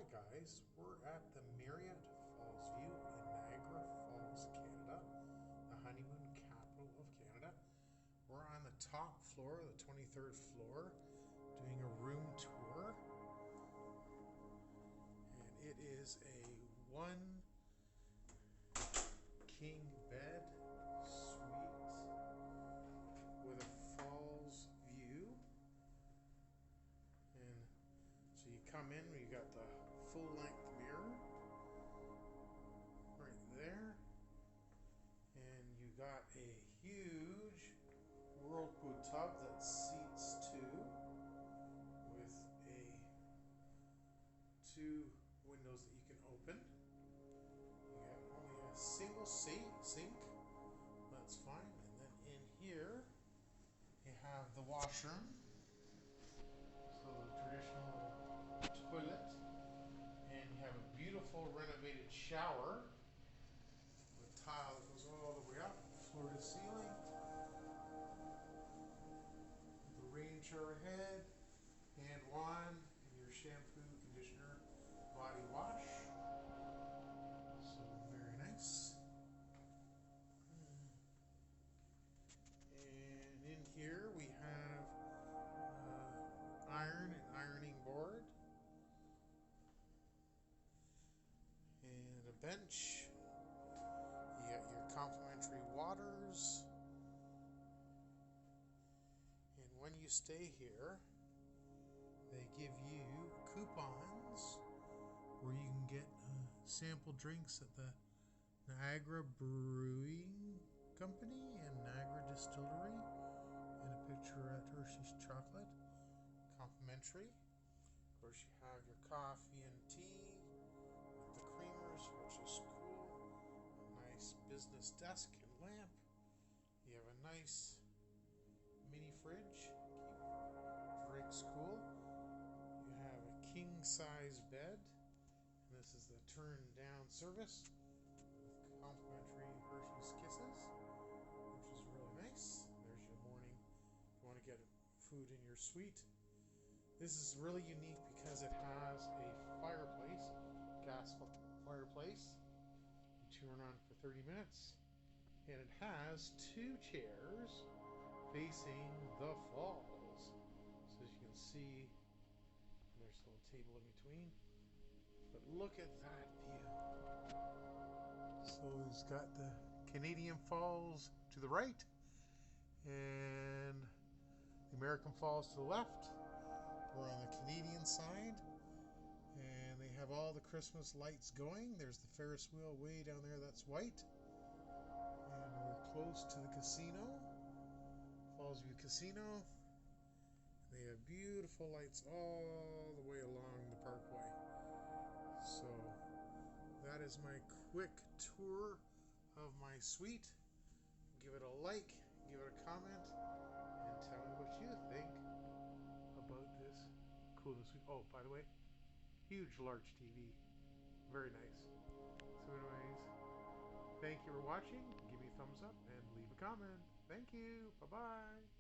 Hi guys, we're at the Marriott Fallsview in Niagara Falls, Canada, the honeymoon capital of Canada. We're on the top floor, the 23rd floor, doing a room tour. And it is a one king bed suite with a falls view. And so you come in, you got the full-length mirror right there, and you got a huge whirlpool tub that seats two with two windows that you can open. You got only a single sink, that's fine. And then in here you have the washroom. So the traditional toilet, and you have a beautiful renovated shower with tile that goes all the way up, floor to ceiling. The rain shower head, hand wand, and your shampoo, conditioner, body wash. So very nice. And in here we have iron and ironing board, and a bench. You got your complimentary waters, and when you stay here they give you coupons where you can get sample drinks at the Niagara Brewing Company and Niagara Distillery, and a picture at Hershey's Chocolate. Complimentary. Of course, you have your coffee and tea with the creamers, which is cool. A nice business desk and lamp. You have a nice mini fridge. Keep drinks cool. You have a king size bed, and this is the turn down service with complimentary Hershey's Kisses, which is really nice. There's your morning. If you want to get food in your suite. This is really unique because it has a fireplace, gas fireplace. You turn on for 30 minutes, and it has two chairs facing the falls. So as you can see, there's a little table in between. But look at that view. So it's got the Canadian Falls to the right, and the American Falls to the left. We're on the Canadian side, and they have all the Christmas lights going. There's the Ferris wheel way down there, that's white. And we're close to the casino, Fallsview Casino. They have beautiful lights all the way along the parkway. So that is my quick tour of my suite. Give it a like, give it a comment, and tell me what you think about this coolness. Oh, by the way, huge large TV, very nice. So anyways, thank you for watching. Give me a thumbs up and leave a comment. Thank you. Bye bye.